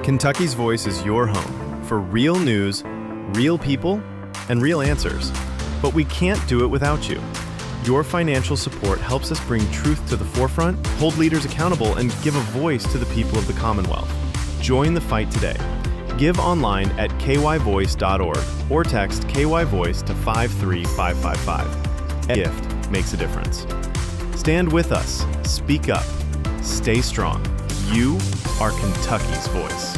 Kentucky's Voice is your home for real news, real people, and real answers. But we can't do it without you. Your financial support helps us bring truth to the forefront, hold leaders accountable, and give a voice to the people of the Commonwealth. Join the fight today. Give online at kyvoice.org or text KYVoice to 53555. A gift makes a difference. Stand with us. Speak up. Stay strong. You are Kentucky's voice.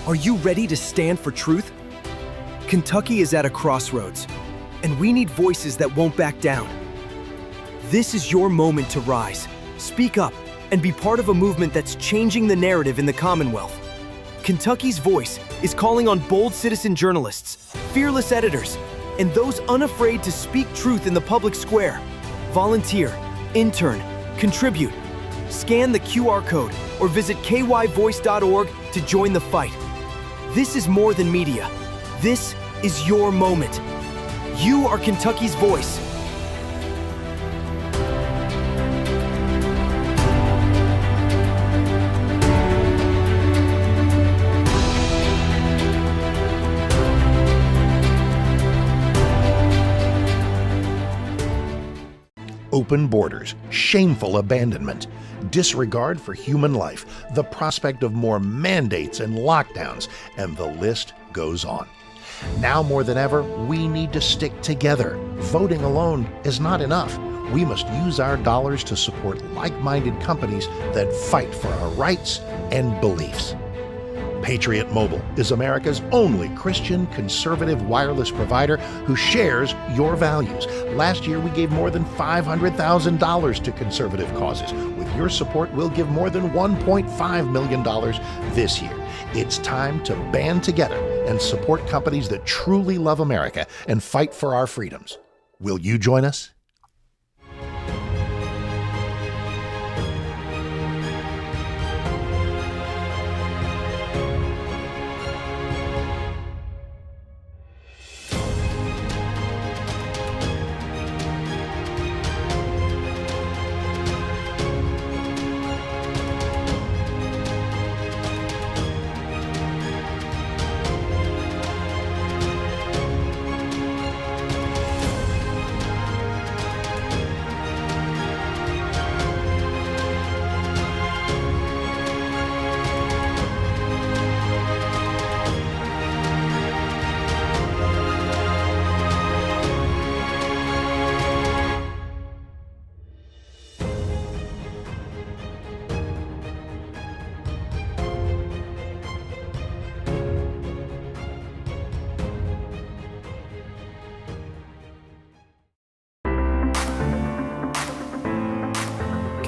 Are you ready to stand for truth? Kentucky is at a crossroads, and we need voices that won't back down. This is your moment to rise, speak up, and be part of a movement that's changing the narrative in the Commonwealth. Kentucky's Voice is calling on bold citizen journalists, fearless editors, and those unafraid to speak truth in the public square. Volunteer, intern, contribute. Scan the QR code or visit kyvoice.org to join the fight. This is more than media. This is your moment. You are Kentucky's voice. Open borders, shameful abandonment, disregard for human life, the prospect of more mandates and lockdowns, and the list goes on. Now more than ever, we need to stick together. Voting alone is not enough. We must use our dollars to support like-minded companies that fight for our rights and beliefs. Patriot Mobile is America's only Christian conservative wireless provider who shares your values. Last year, we gave more than $500,000 to conservative causes. With your support, we'll give more than $1.5 million this year. It's time to band together and support companies that truly love America and fight for our freedoms. Will you join us?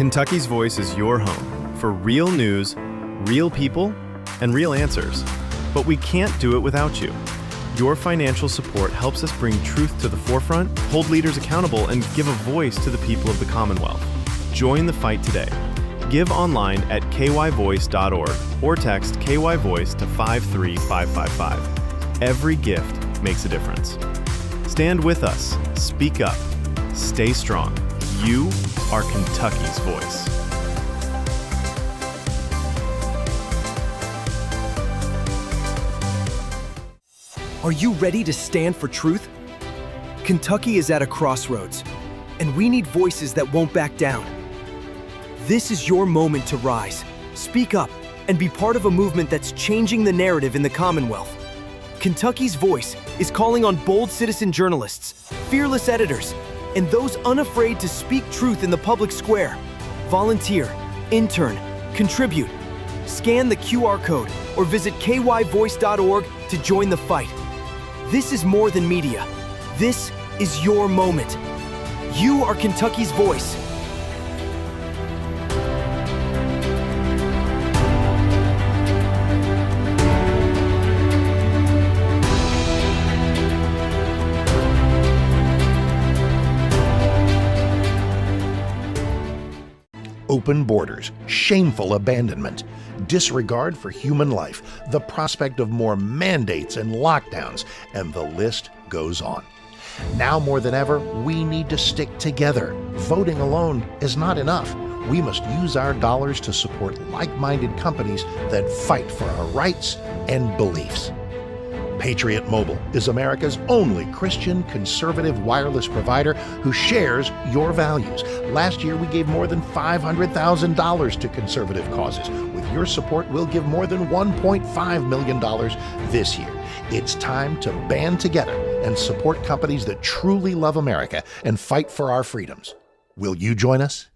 Kentucky's Voice is your home for real news, real people, and real answers. But we can't do it without you. Your financial support helps us bring truth to the forefront, hold leaders accountable, and give a voice to the people of the Commonwealth. Join the fight today. Give online at kyvoice.org or text KYVoice to 53555. Every gift makes a difference. Stand with us. Speak up. Stay strong. You are Kentucky's voice. Are you ready to stand for truth? Kentucky is at a crossroads, and we need voices that won't back down. This is your moment to rise, speak up, and be part of a movement that's changing the narrative in the Commonwealth. Kentucky's Voice is calling on bold citizen journalists, fearless editors, and those unafraid to speak truth in the public square. Volunteer, intern, contribute. Scan the QR code or visit kyvoice.org to join the fight. This is more than media. This is your moment. You are Kentucky's voice. Open borders, shameful abandonment, disregard for human life, the prospect of more mandates and lockdowns, and the list goes on. Now more than ever, we need to stick together. Voting alone is not enough. We must use our dollars to support like-minded companies that fight for our rights and beliefs. Patriot Mobile is America's only Christian conservative wireless provider who shares your values. Last year, we gave more than $500,000 to conservative causes. With your support, we'll give more than $1.5 million this year. It's time to band together and support companies that truly love America and fight for our freedoms. Will you join us?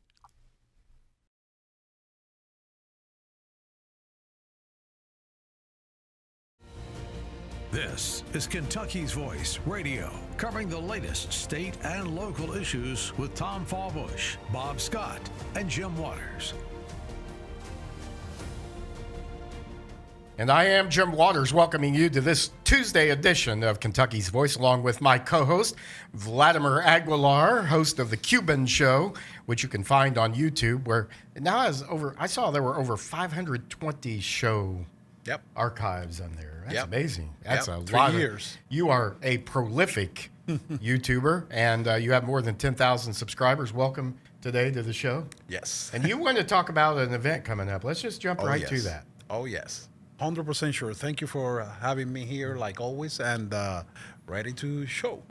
This is Kentucky's Voice Radio, covering the latest state and local issues with Tom Fallbush, Bob Scott, and Jim Waters. And I am Jim Waters, welcoming you to this Tuesday edition of Kentucky's Voice, along with my co-host, Vladimir Aguilar, host of The Cuban Show, which you can find on YouTube, where now has I saw there were over 520 show archives on there. That's amazing. That's a 3 lot years. You are a prolific YouTuber, and you have more than 10,000 subscribers. Welcome today to the show. Yes. And you want to talk about an event coming up. Let's just jump right to that. Oh, yes. 100% sure. Thank you for having me here, like always, and ready to show.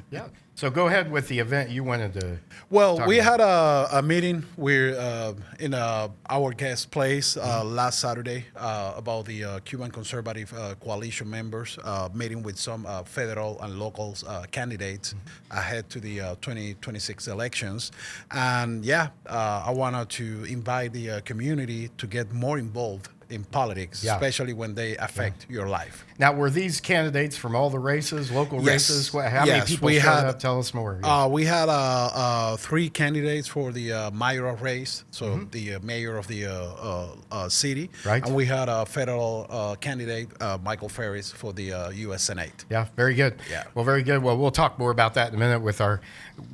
Yeah. So go ahead with the event you wanted to. Well, we had a meeting. We're in our guest place last Saturday about the Cuban Conservative Coalition members, meeting with some federal and local candidates ahead to the 2026 elections. And I wanted to invite the community to get more involved in politics, especially when they affect your life. Now, were these candidates from all the races, local races? How many people showed up? Tell us more. We had 3 candidates for the mayoral race, so the mayor of the city. Right. And we had a federal candidate, Michael Ferris, for the U.S. Senate. Yeah, very good. Yeah. Well, very good. Well, we'll talk more about that in a minute with our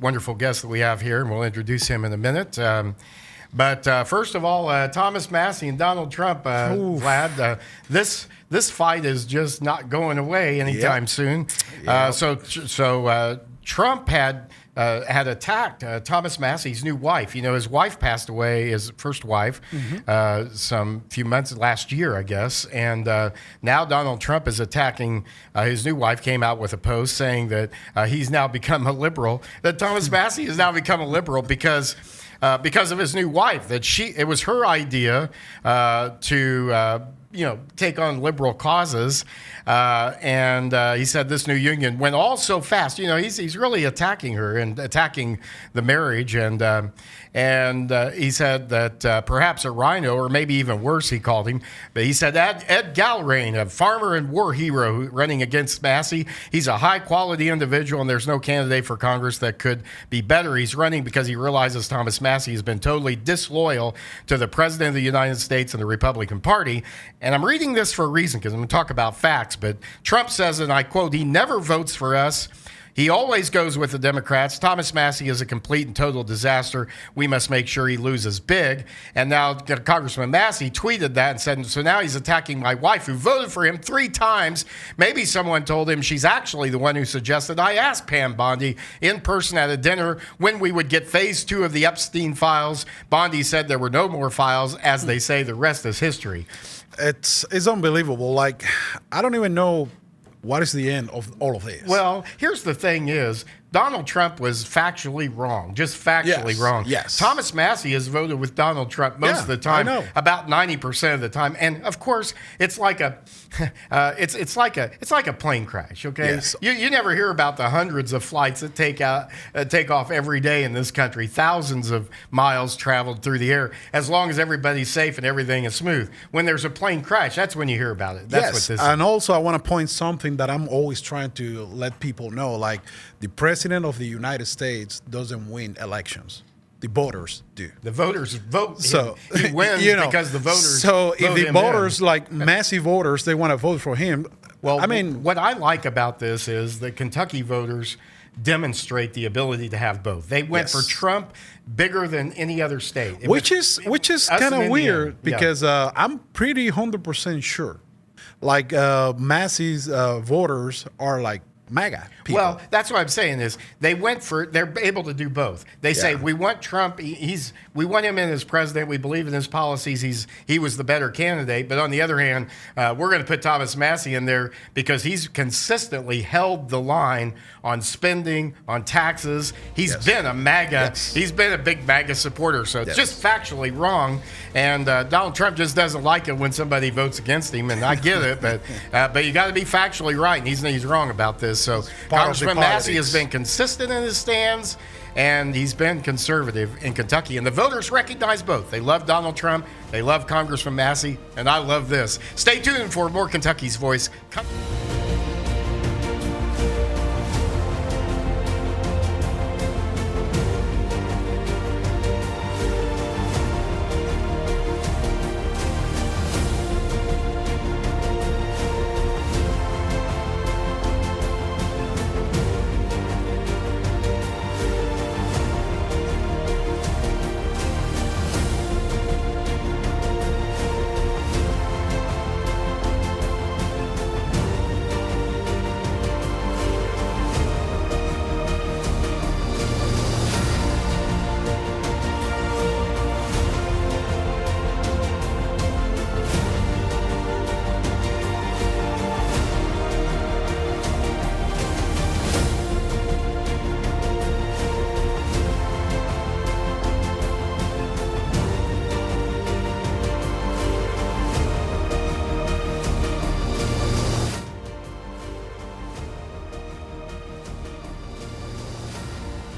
wonderful guest that we have here, and we'll introduce him in a minute. But first of all, Thomas Massie and Donald Trump, Vlad, this fight is just not going away anytime soon. So Trump had attacked Thomas Massie's new wife. You know, his wife passed away, his first wife, some few months last year, I guess. And now Donald Trump is attacking his new wife. Came out with a post saying that he's now become a liberal. That Thomas Massie has now become a liberal because of his new wife, that it was her idea to take on liberal causes, and he said this new union went all so fast. You know, he's really attacking her and attacking the marriage, and he said that perhaps a rhino, or maybe even worse, he called him. But he said Ed Galrain, a farmer and war hero running against Massie, he's a high-quality individual, and there's no candidate for Congress that could be better. He's running because he realizes Thomas Massie has been totally disloyal to the President of the United States and the Republican Party. And I'm reading this for a reason, because I'm going to talk about facts. But Trump says, and I quote, "He never votes for us. He always goes with the Democrats. Thomas Massie is a complete and total disaster. We must make sure he loses big." And now Congressman Massie tweeted that and said, so now he's attacking my wife, who voted for him 3 times. Maybe someone told him she's actually the one who suggested. I asked Pam Bondi in person at a dinner when we would get phase 2 of the Epstein files. Bondi said there were no more files. As they say, the rest is history. It's unbelievable. Like, I don't even know what is the end of all of this. Well, here's the thing is, Donald Trump was factually wrong, just factually wrong. Yes. Thomas Massie has voted with Donald Trump most of the time, I know. about 90% of the time, and of course, it's like a, it's like a plane crash. Okay, Yes. you never hear about the hundreds of flights that take off every day in this country, thousands of miles traveled through the air. As long as everybody's safe and everything is smooth, when there's a plane crash, that's when you hear about it. That's what this is. And also I want to point something that I'm always trying to let people know, like the President of the United States doesn't win elections. The voters do. The voters vote. So he wins because the voters. So if vote the him voters, in. like massive voters, they want to vote for him. Well, I mean, what I like about this is that Kentucky voters demonstrate the ability to have both. They went for Trump bigger than any other state, which is kind of weird because I'm pretty 100% sure, like Massie's voters are like MAGA people. Well, that's what I'm saying is they're able to do both. They say, we want Trump, we want him in as president, we believe in his policies, he was the better candidate, but on the other hand, we're going to put Thomas Massie in there because he's consistently held the line on spending, on taxes. He's been a MAGA, he's been a big MAGA supporter, so it's just factually wrong, and Donald Trump just doesn't like it when somebody votes against him, and I get it, but you got to be factually right, and he's wrong about this. So Congressman Massie has been consistent in his stands, and he's been conservative in Kentucky. And the voters recognize both. They love Donald Trump, they love Congressman Massie, and I love this. Stay tuned for more Kentucky's Voice.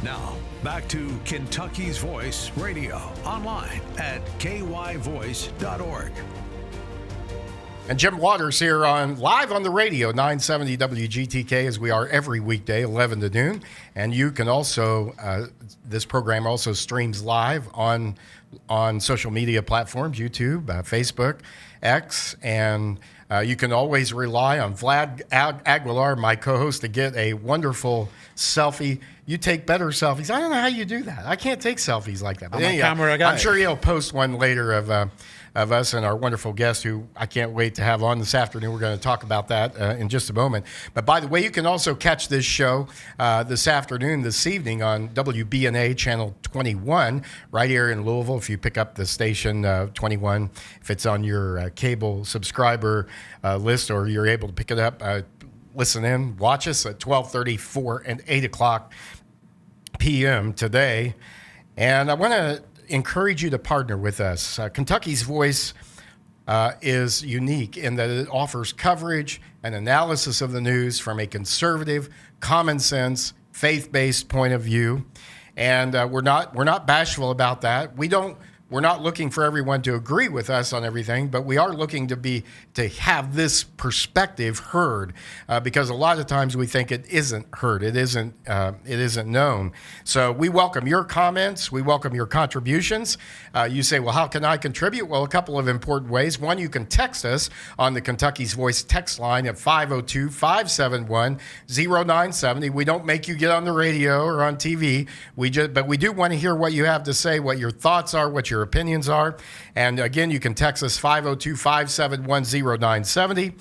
Now, back to Kentucky's Voice Radio, online at kyvoice.org. And Jim Waters here live on the radio, 970 WGTK, as we are every weekday, 11 to noon. And you can also, this program also streams live on social media platforms, YouTube, Facebook, X, and you can always rely on Vlad Aguilar, my co-host, to get a wonderful selfie. You take better selfies. I don't know how you do that. I can't take selfies like that. But I'm a camera guy. I'm sure he'll post one later of us and our wonderful guest, who I can't wait to have on this afternoon. We're going to talk about that in just a moment. But by the way, you can also catch this show this evening on WBNA Channel 21, right here in Louisville. If you pick up the station 21, if it's on your cable subscriber list, or you're able to pick it up, listen in, watch us at 12:30, 4, and 8 o'clock p.m. today. And I want to encourage you to partner with us. Kentucky's Voice is unique in that it offers coverage and analysis of the news from a conservative, common sense, faith-based point of view. And we're not bashful about that. We're not looking for everyone to agree with us on everything, but we are looking to have this perspective heard, because a lot of times we think it isn't heard, it isn't known. So we welcome your comments, we welcome your contributions. You say, well, how can I contribute? Well, a couple of important ways. One, you can text us on the Kentucky's Voice text line at 502-571-0970. We don't make you get on the radio or on TV. But we do want to hear what you have to say, what your thoughts are, what your opinions are. And again, you can text us 502-571-0970.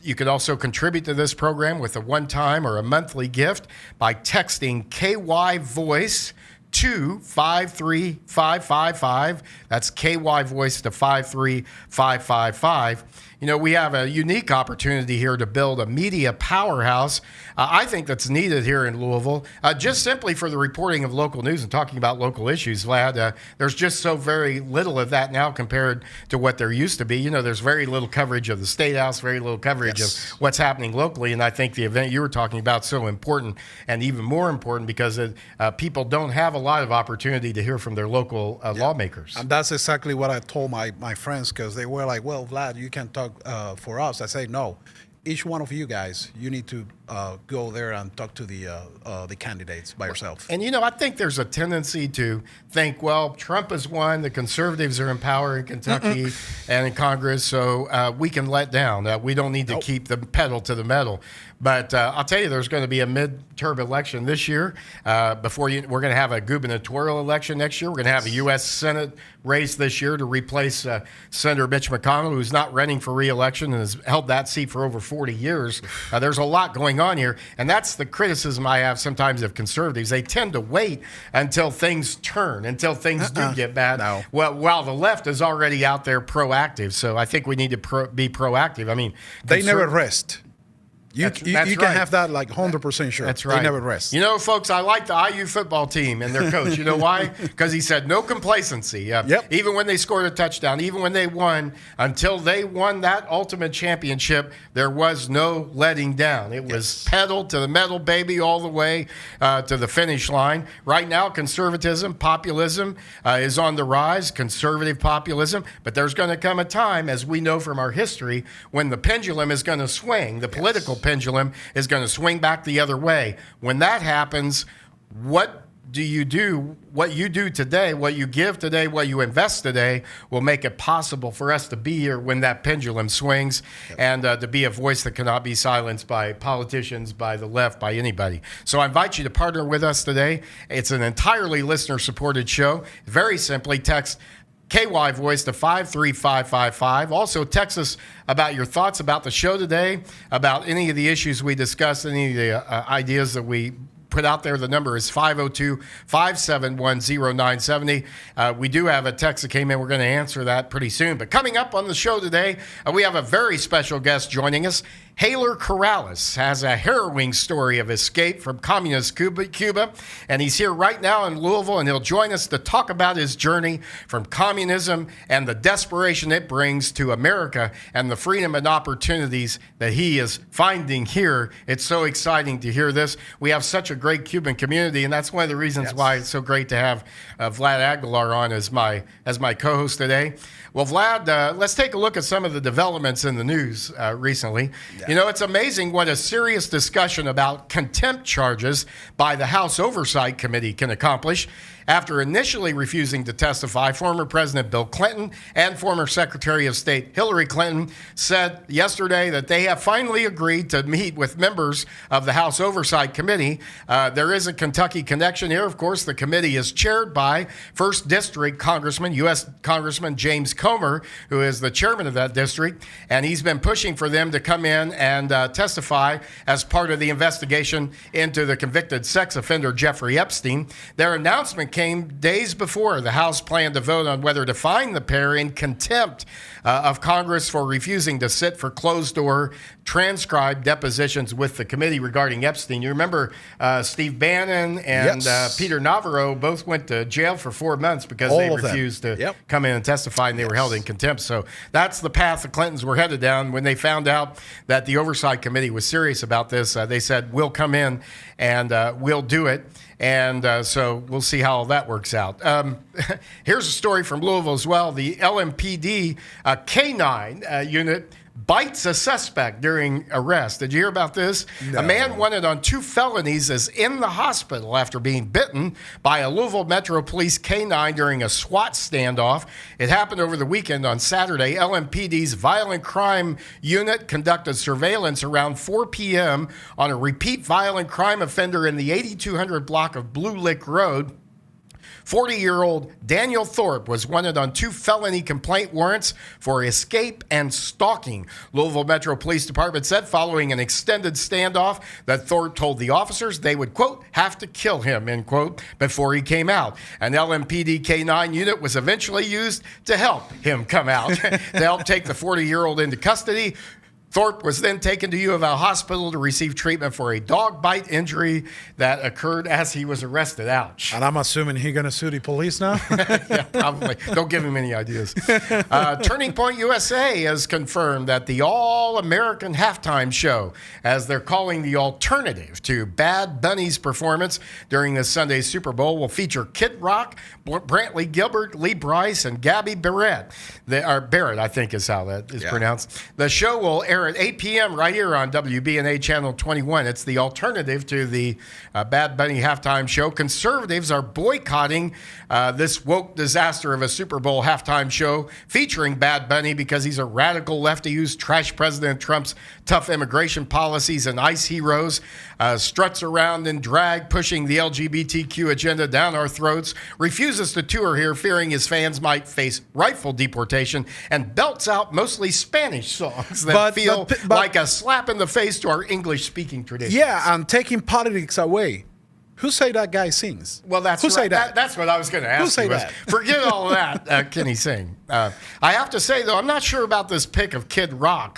You can also contribute to this program with a one-time or a monthly gift by texting KY Voice to 53555. That's KY Voice to 53555. You know, we have a unique opportunity here to build a media powerhouse. I think that's needed here in Louisville, just simply for the reporting of local news and talking about local issues, Vlad. There's just so very little of that now compared to what there used to be. You know, there's very little coverage of the State House, very little coverage of what's happening locally. And I think the event you were talking about is so important, and even more important because people don't have a lot of opportunity to hear from their local lawmakers. And that's exactly what I told my friends, because they were like, well, Vlad, you can talk for us. I say, no. Each one of you guys, you need to go there and talk to the candidates by yourself. And, you know, I think there's a tendency to think, well, Trump has won, the conservatives are in power in Kentucky and in Congress, so we can let down. We don't need to keep the pedal to the metal. But I'll tell you, there's going to be a midterm election this year. We're going to have a gubernatorial election next year. We're going to have a U.S. Senate race this year to replace Senator Mitch McConnell, who's not running for re-election and has held that seat for over 40 years. There's a lot going going on here. And that's the criticism I have sometimes of conservatives. They tend to wait until things turn, until things do get bad. No. Well, while the left is already out there proactive. So I think we need to be proactive. I mean, They never rest. You That's can right. have that like 100% sure. That's right. They never rest. You know, folks, I like the IU football team and their coach. You know why? Because he said no complacency. Yep. Even when they scored a touchdown, even when they won, until they won that ultimate championship, there was no letting down. It was pedal to the metal, baby, all the way to the finish line. Right now, conservatism, populism is on the rise, conservative populism. But there's going to come a time, as we know from our history, when the pendulum is going to swing. The political pendulum is going to swing back the other way. When that happens, what do you do? What you do today, what you give today, what you invest today will make it possible for us to be here when that pendulum swings and to be a voice that cannot be silenced by politicians, by the left, by anybody. So I invite you to partner with us today. It's an entirely listener-supported show. Very simply, text KY Voice to 53555. Also, text us about your thoughts about the show today, about any of the issues we discussed, any of the ideas that we put out there. The number is 502-571-0970. We do have a text that came in. We're going to answer that pretty soon. But coming up on the show today, we have a very special guest joining us. Haler Corrales has a harrowing story of escape from communist Cuba, and he's here right now in Louisville, and he'll join us to talk about his journey from communism and the desperation it brings to America and the freedom and opportunities that he is finding here. It's so exciting to hear this. We have such a great Cuban community, and that's one of the reasons why it's so great to have Vlad Aguilar on as my co-host today. Well, Vlad, let's take a look at some of the developments in the news recently. Yeah. You know, it's amazing what a serious discussion about contempt charges by the House Oversight Committee can accomplish. After initially refusing to testify, former President Bill Clinton and former Secretary of State Hillary Clinton said yesterday that they have finally agreed to meet with members of the House Oversight Committee. There is a Kentucky connection here. Of course, the committee is chaired by 1st District Congressman, U.S. Congressman James Comer, who is the chairman of that district, and he's been pushing for them to come in and testify as part of the investigation into the convicted sex offender Jeffrey Epstein. Their announcement came days before the House planned to vote on whether to fine the pair in contempt of Congress for refusing to sit for closed-door transcribed depositions with the committee regarding Epstein. You remember Steve Bannon and Peter Navarro both went to jail for 4 months because they refused to come in and testify, and they were held in contempt. So that's the path the Clintons were headed down. When they found out that the Oversight Committee was serious about this, they said, we'll come in and we'll do it. And so we'll see how all that works out. Here's a story from Louisville as well. The LMPD K-9 unit bites a suspect during arrest. Did you hear about this? No. A man wanted on 2 felonies is in the hospital after being bitten by a Louisville Metro Police K-9 during a SWAT standoff. It happened over the weekend on Saturday. LMPD's violent crime unit conducted surveillance around 4 p.m. on a repeat violent crime offender in the 8200 block of Blue Lick Road. 40-year-old Daniel Thorpe was wanted on 2 felony complaint warrants for escape and stalking. Louisville Metro Police Department said following an extended standoff that Thorpe told the officers they would, quote, have to kill him, end quote, before he came out. An LMPD K-9 unit was eventually used to help him come out, to help take the 40-year-old into custody. Thorpe was then taken to U of L Hospital to receive treatment for a dog bite injury that occurred as he was arrested. Ouch. And I'm assuming he's going to sue the police now? Yeah, probably. Don't give him any ideas. Turning Point USA has confirmed that the All-American Halftime Show, as they're calling the alternative to Bad Bunny's performance during this Sunday's Super Bowl, will feature Kid Rock, Brantley Gilbert, Lee Brice, and Gabby Barrett. Barrett, I think is how that is pronounced. The show will air at 8 p.m. right here on WBNA Channel 21. It's the alternative to the Bad Bunny halftime show. Conservatives are boycotting this woke disaster of a Super Bowl halftime show featuring Bad Bunny because he's a radical lefty who's trashed President Trump's tough immigration policies and ICE heroes, struts around in drag, pushing the LGBTQ agenda down our throats, refuses to tour here, fearing his fans might face rightful deportation, and belts out mostly Spanish songs that feel feel but- like a slap in the face to our English-speaking tradition. Yeah, and taking politics away. Who say that guy sings? Well, that's who right. say that. That's what I was going to ask. Who say you was, that? Forget all of that. Can he sing? I have to say though, I'm not sure about this pick of Kid Rock.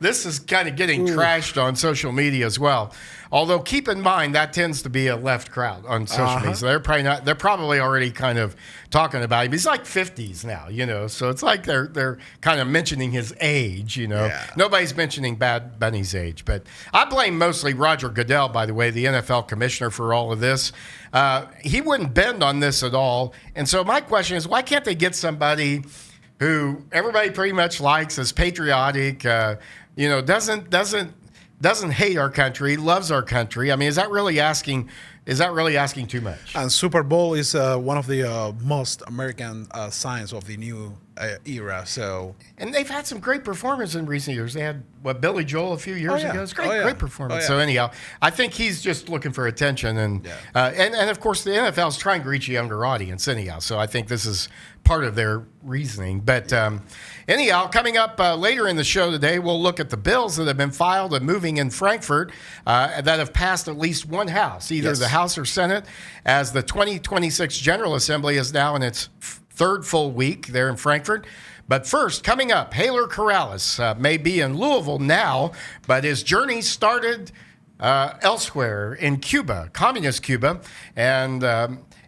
This is kind of getting trashed on social media as well. Although keep in mind that tends to be a left crowd on social media. So they're probably already kind of talking about him. He's like 50s now, so it's like they're kind of mentioning his age, Yeah. Nobody's mentioning Bad Bunny's age, but I blame mostly Roger Goodell, by the way, the NFL commissioner, for all of this. He wouldn't bend on this at all. And so my question is, why can't they get somebody who everybody pretty much likes, is patriotic, doesn't hate our country, loves our country? I mean, is that really asking too much? And Super Bowl is one of the most American signs of the new era. So And they've had some great performances in recent years. They had Billy Joel a few years yeah. ago. It's great, Oh, yeah. great performance. Oh, yeah. So anyhow, I think he's just looking for attention, and of course the NFL's trying to reach a younger audience anyhow. So I think this is part of their reasoning. But anyhow, coming up later in the show today, we'll look at the bills that have been filed and moving in Frankfurt that have passed at least one house, either the House or Senate, as the 2026 General Assembly is now in its third full week there in Frankfurt. But first, coming up, Haler Corrales may be in Louisville now, but his journey started elsewhere in Cuba, communist Cuba. And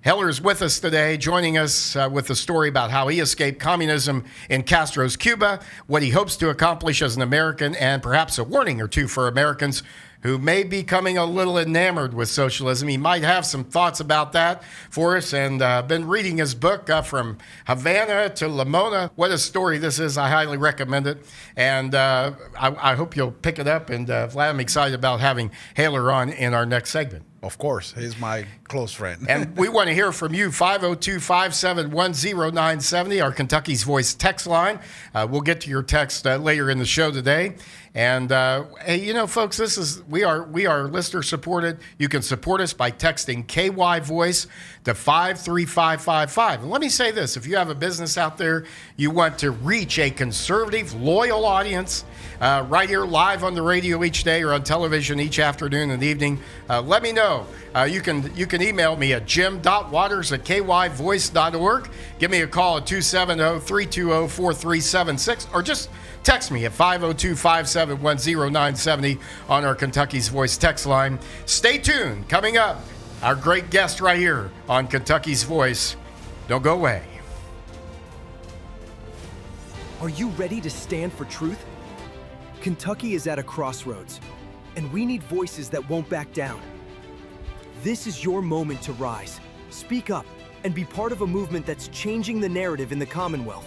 Haler is with us today, joining us with a story about how he escaped communism in Castro's Cuba, what he hopes to accomplish as an American, and perhaps a warning or two for Americans who may be becoming a little enamored with socialism. He might have some thoughts about that for us, and been reading his book, From Havana to Lamona. What a story this is. I highly recommend it, and I hope you'll pick it up, and Vlad, I'm excited about having Haler on in our next segment. of course, he's my close friend. And we want to hear from you, 502-571-0970, our Kentucky's Voice text line. We'll get to your text later in the show today. And hey, folks, we are listener supported. You can support us by texting KY Voice to 53555. And let me say this: if you have a business out there, you want to reach a conservative, loyal audience, right here live on the radio each day or on television each afternoon and evening, let me know. You can email me at jim.waters@kyvoice.org. Give me a call at 270-320-4376, or just text me at 502-571-0970 on our Kentucky's Voice text line. Stay tuned. Coming up, our great guest right here on Kentucky's Voice. Don't go away. Are you ready to stand for truth? Kentucky is at a crossroads, and we need voices that won't back down. This is your moment to rise, speak up, and be part of a movement that's changing the narrative in the Commonwealth.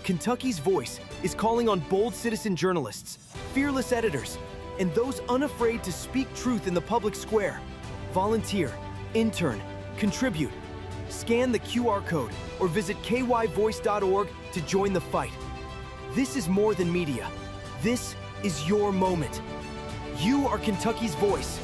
Kentucky's Voice is calling on bold citizen journalists, fearless editors, and those unafraid to speak truth in the public square. Volunteer, intern, contribute. Scan the QR code or visit kyvoice.org to join the fight. This is more than media. This is your moment. You are Kentucky's voice.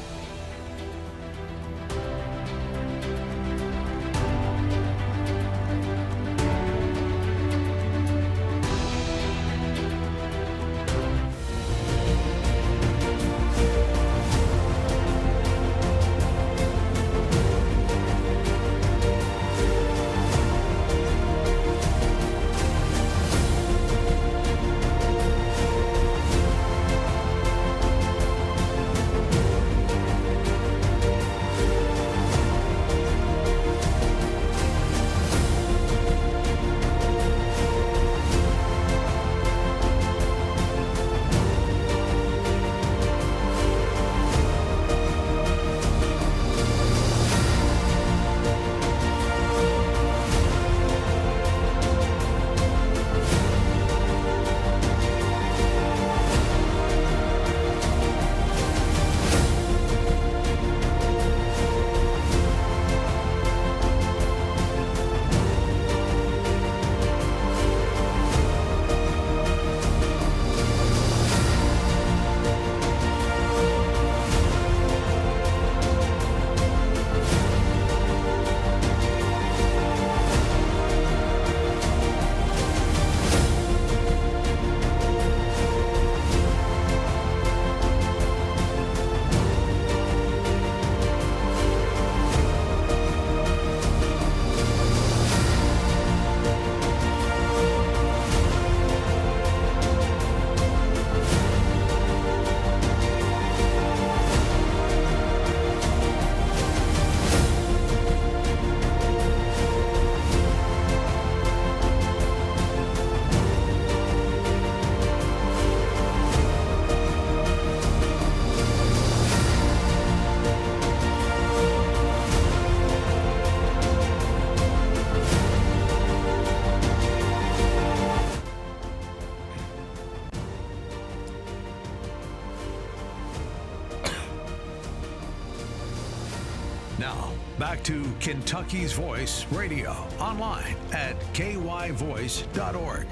Back to Kentucky's Voice Radio, online at kyvoice.org.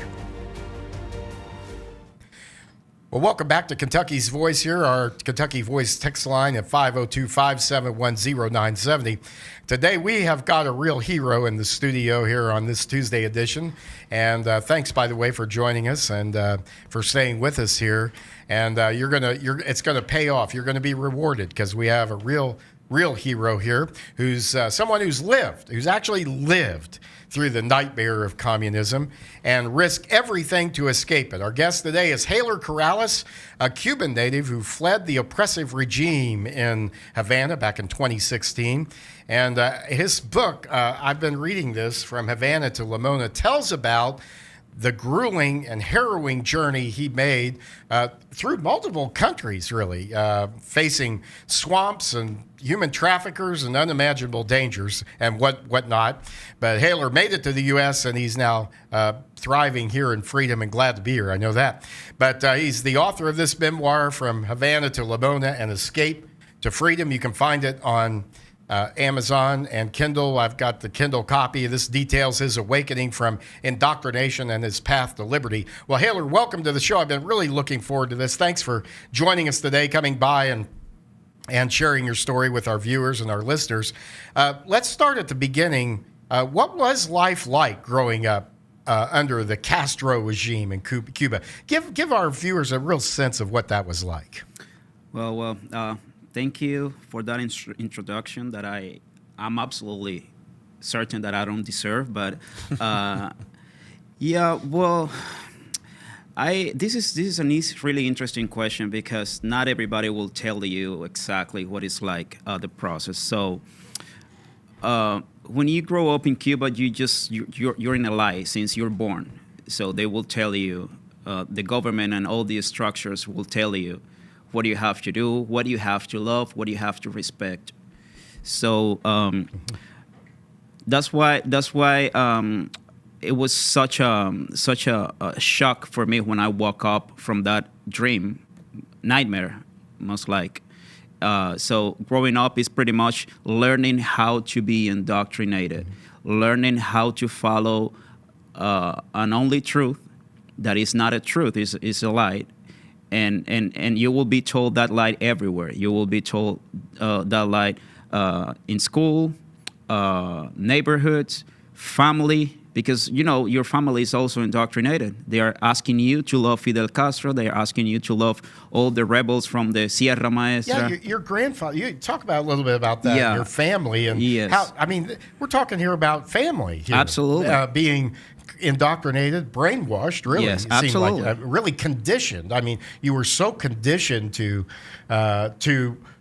Well, welcome back to Kentucky's Voice here, our Kentucky Voice text line at 502-571-0970. Today, we have got a real hero in the studio here on this Tuesday edition. And thanks, by the way, for joining us and for staying with us here. And it's gonna pay off. You're gonna be rewarded because we have a real hero here who's someone who's actually lived through the nightmare of communism and risked everything to escape it. Our guest today is Haler Corrales, a Cuban native who fled the oppressive regime in Havana back in 2016. And his book, I've been reading this, From Havana to Lamona, tells about the grueling and harrowing journey he made through multiple countries, really, facing swamps and human traffickers and unimaginable dangers and whatnot. But Haler made it to the U.S., and he's now thriving here in freedom and glad to be here. I know that. But he's the author of this memoir, From Havana to Lamona, An Escape to Freedom. You can find it on Amazon and Kindle. I've got the Kindle copy. This details his awakening from indoctrination and his path to liberty. Well, Haler, welcome to the show. I've been really looking forward to this. Thanks for joining us today, coming by and sharing your story with our viewers and our listeners. Let's start at the beginning. What was life like growing up under the Castro regime in Cuba? Give our viewers a real sense of what that was like. Well, thank you for that introduction that I'm absolutely certain that I don't deserve. But yeah, well, this is a really interesting question because not everybody will tell you exactly what it's like, the process. So when you grow up in Cuba, you're in a lie since you're born. So they will tell you, the government and all these structures will tell you what you have to do, what you have to love, what you have to respect. So that's why it was such a shock for me when I woke up from that nightmare, most like. So growing up is pretty much learning how to be indoctrinated, learning how to follow an only truth that is not a truth, is a lie. And you will be told that lie everywhere. You will be told that lie in school, neighborhoods, family, because, your family is also indoctrinated. They are asking you to love Fidel Castro. They are asking you to love all the rebels from the Sierra Maestra. Yeah, your grandfather, you talk about a little bit about that, Yeah. your family, and Yes. how, we're talking here about family here. Absolutely. Being indoctrinated, brainwashed, really. Yes, it seemed absolutely. like, really conditioned. You were so conditioned to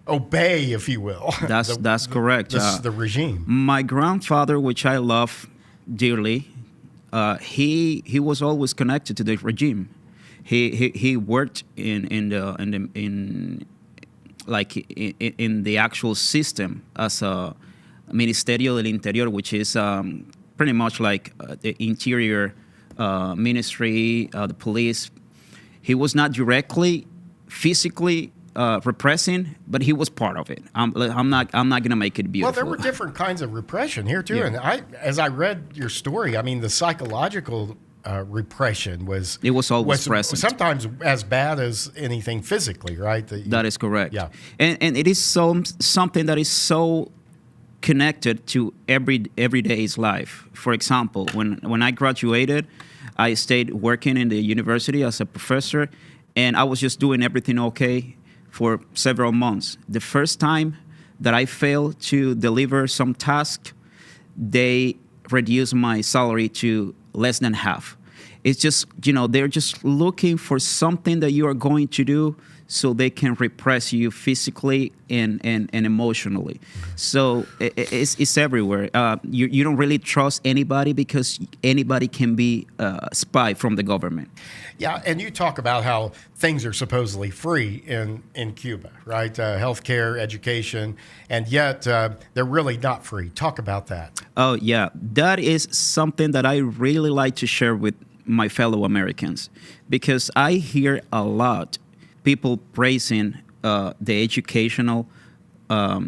obey, if you will. That's correct. The regime. My grandfather, which I love dearly, he was always connected to the regime. He worked in the actual system as a Ministerio del Interior, which is pretty much like the interior ministry, the police. He was not directly, physically repressing, but he was part of it. I'm not gonna make it beautiful. Well, there were different kinds of repression here too, Yeah. and as I read your story, the psychological repression was always present. Sometimes as bad as anything physically, right? That is correct. Yeah, and it is something that is so connected to everyday's life. For example, when I graduated, I stayed working in the university as a professor, and I was just doing everything okay for several months. The first time that I failed to deliver some task, they reduced my salary to less than half. It's just, they're just looking for something that you are going to do so they can repress you physically and emotionally. So it's everywhere. You don't really trust anybody because anybody can be a spy from the government. Yeah, and you talk about how things are supposedly free in Cuba, right? Healthcare, education, and yet they're really not free. Talk about that. Oh, yeah. That is something that I really like to share with my fellow Americans, because I hear a lot people praising the educational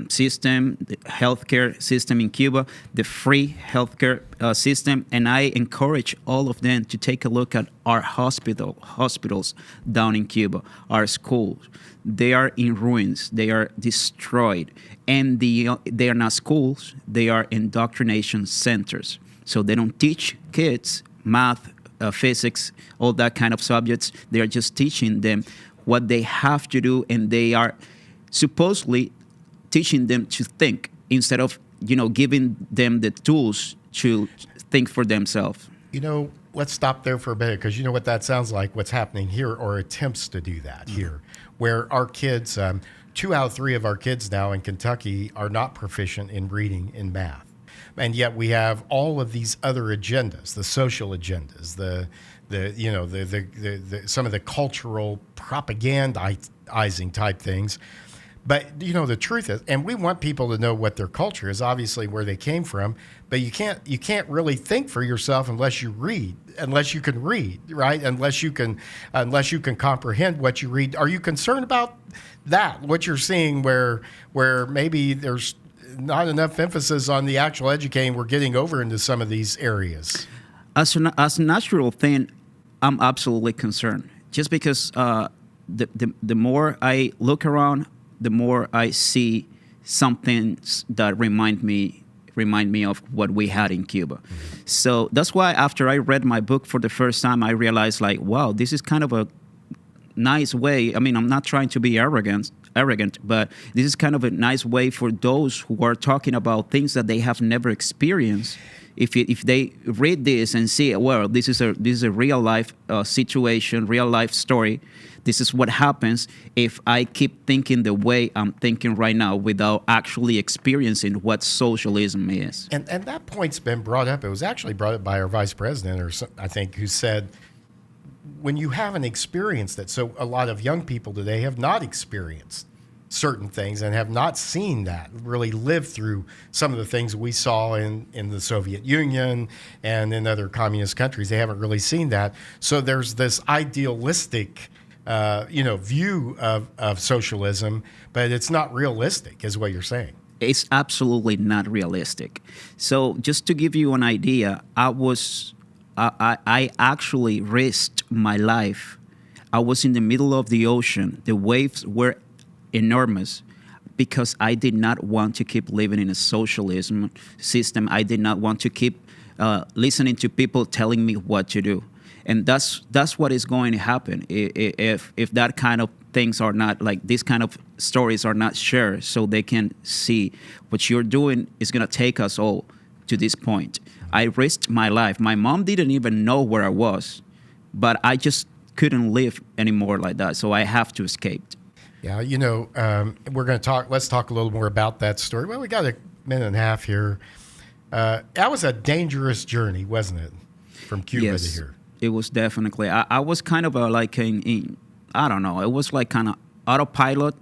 system, the healthcare system in Cuba, the free healthcare system, and I encourage all of them to take a look at our hospitals down in Cuba, our schools. They are in ruins. They are destroyed, and they are not schools. They are indoctrination centers. So they don't teach kids math, physics, all that kind of subjects. They are just teaching them what they have to do, and they are supposedly teaching them to think instead of, giving them the tools to think for themselves. Let's stop there for a minute, because you know what that sounds like, what's happening here, or attempts to do that here, where our kids, 2 out of 3 of our kids now in Kentucky are not proficient in reading and math. And yet we have all of these other agendas, the social agendas, the some of the cultural propagandizing type things. But the truth is, and we want people to know what their culture is, obviously where they came from. But you can't really think for yourself unless you read, unless you can read, right? Unless you can comprehend what you read. Are you concerned about that? What you're seeing, where maybe there's not enough emphasis on the actual educating, we're getting over into some of these areas. As a natural thing, I'm absolutely concerned. Just because the more I look around, the more I see some things that remind me of what we had in Cuba. Mm-hmm. So that's why after I read my book for the first time, I realized, like, wow, this is kind of a nice way. I mean, I'm not trying to be arrogant, but this is kind of a nice way for those who are talking about things that they have never experienced. If they read this and see, well, this is a real life situation, real life story. This is what happens if I keep thinking the way I'm thinking right now without actually experiencing what socialism is. And that point's been brought up. It was actually brought up by our vice president, I think, who said, when you haven't experienced it, so a lot of young people today have not experienced certain things and have not seen that, really lived through some of the things we saw in the Soviet Union and in other communist countries. They haven't really seen that. So there's this idealistic view of socialism, but it's not realistic, is what you're saying. It's absolutely not realistic. So just to give you an idea, I actually risked my life. I was in the middle of the ocean. The waves were enormous because I did not want to keep living in a socialism system. I did not want to keep listening to people telling me what to do. And that's what is going to happen if that kind of things are not, like, these kind of stories are not shared, so they can see what you're doing is going to take us all to this point. I risked my life. My mom didn't even know where I was, but I just couldn't live anymore like that, so I have to escape. Yeah, we're going to talk. Let's talk a little more about that story. Well, we got a minute and a half here. That was a dangerous journey, wasn't it, from Cuba to here? It was definitely. I was kind of I don't know. It was like kind of autopilot.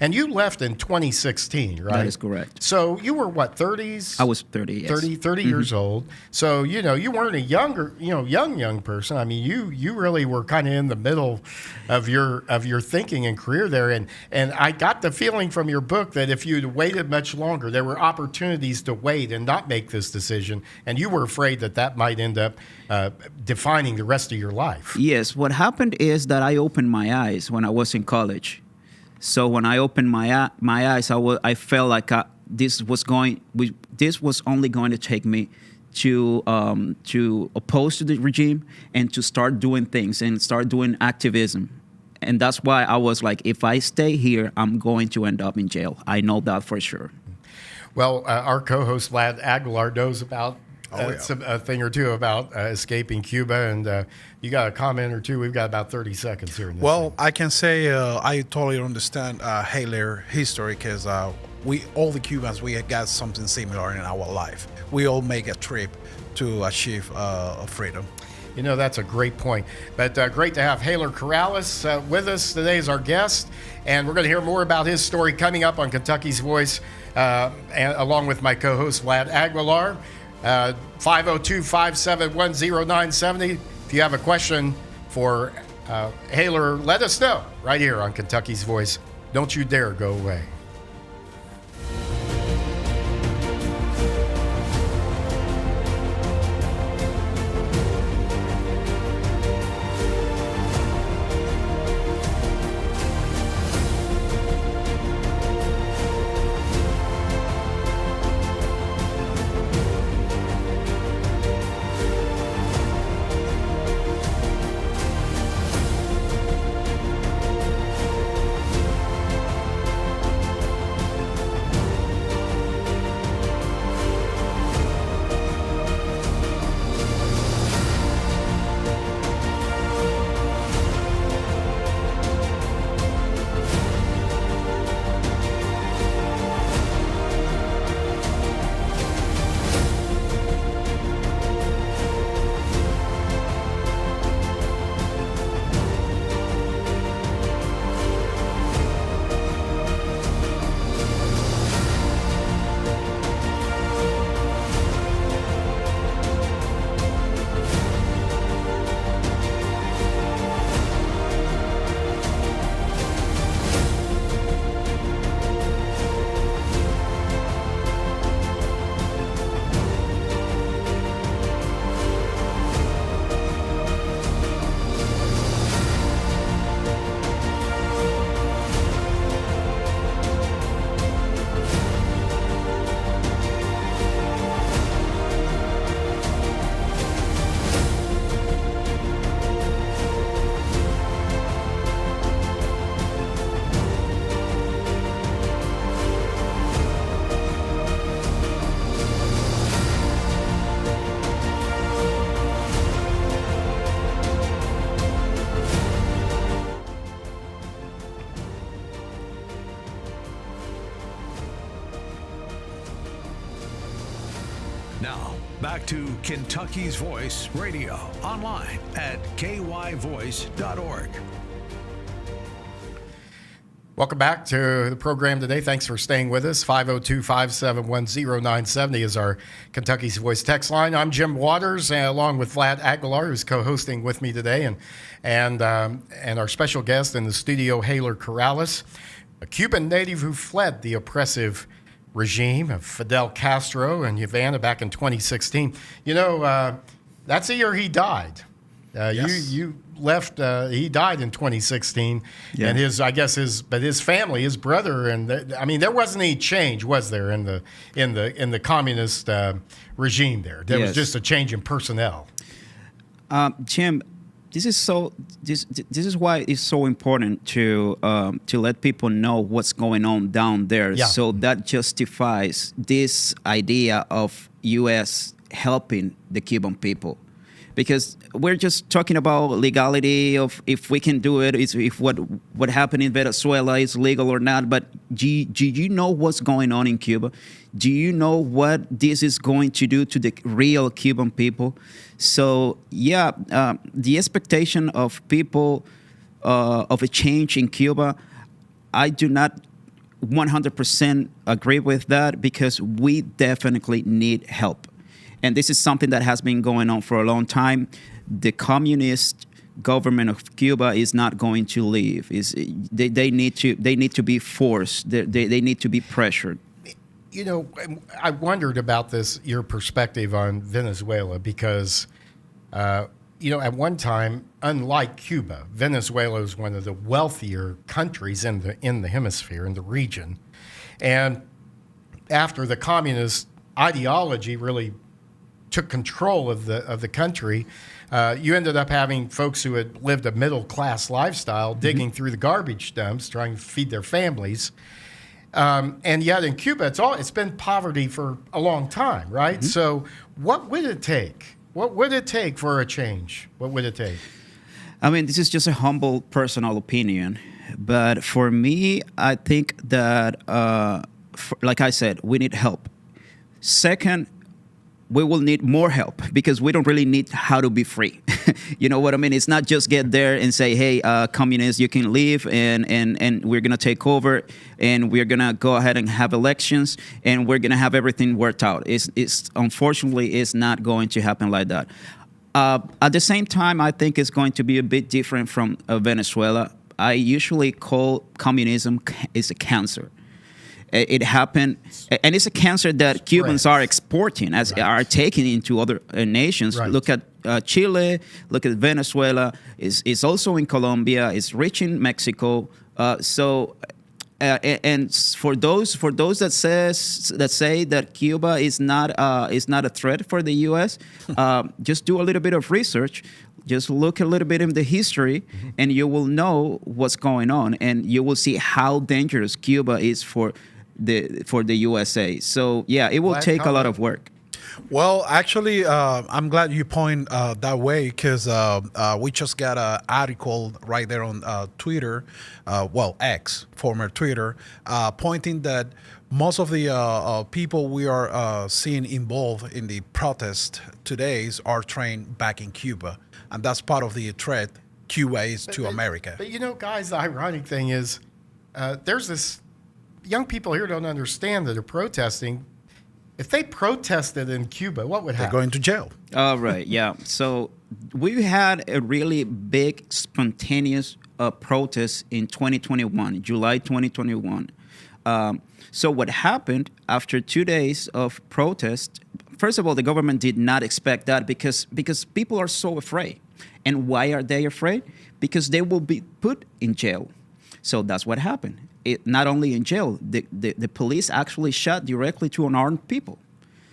And you left in 2016, right? That is correct. So you were what, 30s? I was 30, yes. 30 years old. So, you weren't a young person. I mean, you really were kind of in the middle of your thinking and career there. And I got the feeling from your book that if you'd waited much longer, there were opportunities to wait and not make this decision. And you were afraid that might end up defining the rest of your life. Yes. What happened is that I opened my eyes when I was in college. So when I opened my eyes, I felt like this was only going to take me to oppose to the regime and to start doing things and start doing activism. And that's why I was like, if I stay here, I'm going to end up in jail. I know that for sure. Well, our co-host Vlad Aguilar knows about a thing or two about escaping Cuba, and you got a comment or two. We've got about 30 seconds here. I can say I totally understand Haler history, because all the Cubans, we got something similar in our life. We all make a trip to achieve freedom. That's a great point. But great to have Haler Corrales with us today as our guest. And we're going to hear more about his story coming up on Kentucky's Voice, and along with my co-host, Vlad Aguilar. 502-571-0970. If you have a question for Haler, let us know right here on Kentucky's Voice. Don't you dare go away. back to Kentucky's Voice Radio online at kyvoice.org. Welcome back to the program today. Thanks for staying with us. 502-571-0970 is our Kentucky's Voice text line. I'm Jim Waters, along with Vlad Aguilar, who's co-hosting with me today, and our special guest in the studio, Haler Corrales, a Cuban native who fled the oppressive regime of Fidel Castro and Havana back in 2016. You know, that's the year he died. Yes. You left. He died in 2016, Yeah. and his family, his brother, and there wasn't any change, was there, in the communist regime there? There was Yes. just a change in personnel. Jim, this is why it's so important to let people know what's going on down there. Yeah. So that justifies this idea of U.S. helping the Cuban people. Because we're just talking about legality of if we can do it, if what happened in Venezuela is legal or not. But do you know what's going on in Cuba? Do you know what this is going to do to the real Cuban people? So yeah, the expectation of people of a change in Cuba, I do not 100% agree with that, because we definitely need help. And this is something that has been going on for a long time. The communist government of Cuba is not going to leave. They need to be forced. They need to be pressured. You know, I wondered about this, your perspective on Venezuela, because, at one time, unlike Cuba, Venezuela is one of the wealthier countries in the hemisphere, in the region. And after the communist ideology really took control of the country, you ended up having folks who had lived a middle-class lifestyle digging through the garbage dumps, trying to feed their families. And yet in Cuba, it's been poverty for a long time, right? Mm-hmm. So what would it take? What would it take for a change? What would it take? I mean, this is just a humble personal opinion. But for me, I think that, like I said, we need help. Second, we will need more help, because we don't really need how to be free. You know what I mean? It's not just get there and say, hey, communists, you can leave, and we're going to take over, and we're going to go ahead and have elections, and we're going to have everything worked out. It's unfortunately, it's not going to happen like that. At the same time, I think it's going to be a bit different from Venezuela. I usually call communism is a cancer. It happened, and it's a cancer that Cubans are exporting, are taking into other nations. Right. Look at Chile, look at Venezuela. It's also in Colombia. It's rich in Mexico. And for those that say that Cuba is not a threat for the U.S., just do a little bit of research. Just look a little bit in the history, and you will know what's going on, and you will see how dangerous Cuba is for the USA. So yeah, it will take a lot of work. Well, actually, I'm glad you point that way, because we just got an article right there on Twitter, X, former Twitter, pointing that most of the people we are seeing involved in the protest today are trained back in Cuba, and that's part of the threat Cuba is to America. But guys, the ironic thing is, there's this young people here don't understand that are protesting. If they protested in Cuba, what would happen? They're going to jail. All right, yeah. So we had a really big, spontaneous protest in 2021, July 2021. So what happened after 2 days of protest? First of all, the government did not expect that, because people are so afraid. And why are they afraid? Because they will be put in jail. So that's what happened. Not only in jail, the police actually shot directly to unarmed people.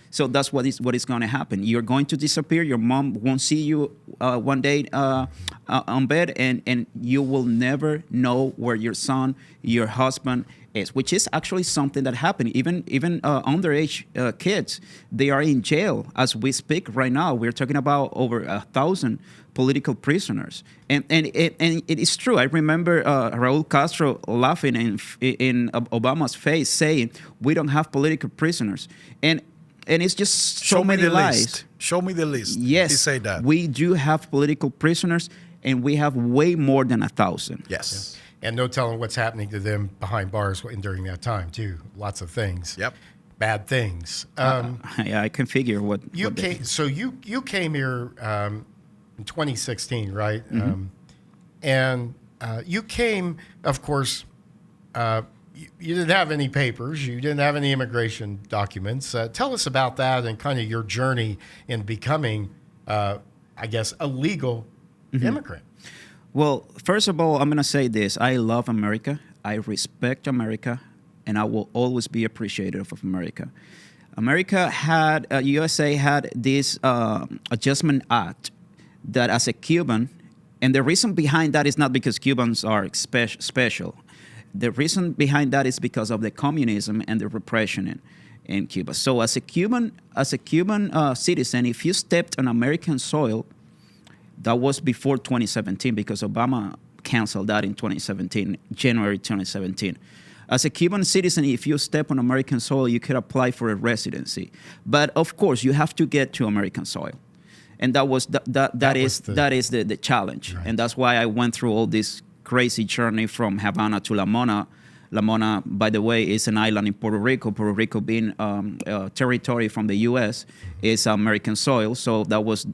So that's what is going to happen. You're going to disappear. Your mom won't see you one day on bed, and you will never know where your son, your husband is, which is actually something that happened. Even underage kids, they are in jail as we speak right now. We're talking about over 1,000 political prisoners, and it is true. I remember Raúl Castro laughing in Obama's face, saying, "We don't have political prisoners." And and it's just so Show me many the lies. list. Show me the list. Yes, He said that. we do have political prisoners, and we have way more than 1,000. Yes. And no telling what's happening to them behind bars during that time too. Lots of things. Yep. Bad things. Yeah, I can figure what You what they- came, so you came here in 2016, right? And you came, of course. You didn't have any papers. You didn't have any immigration documents. Tell us about that and kind of your journey in becoming, I guess, a legal immigrant. Well, first of all, I'm going to say this. I love America. I respect America, and I will always be appreciative of America. USA had this Adjustment Act that as a Cuban, and the reason behind that is not because Cubans are special. The reason behind that is because of the communism and the repression in Cuba. So as a Cuban citizen, if you stepped on American soil, that was before 2017 because Obama canceled that in 2017, January 2017. As a Cuban citizen, if you step on American soil, you could apply for a residency. But of course, you have to get to American soil. And that is the challenge. Right. And that's why I went through all this crazy journey from Havana to La Mona. La Mona, by the way, is an island in Puerto Rico. Puerto Rico being territory from the U.S. is American soil. So that was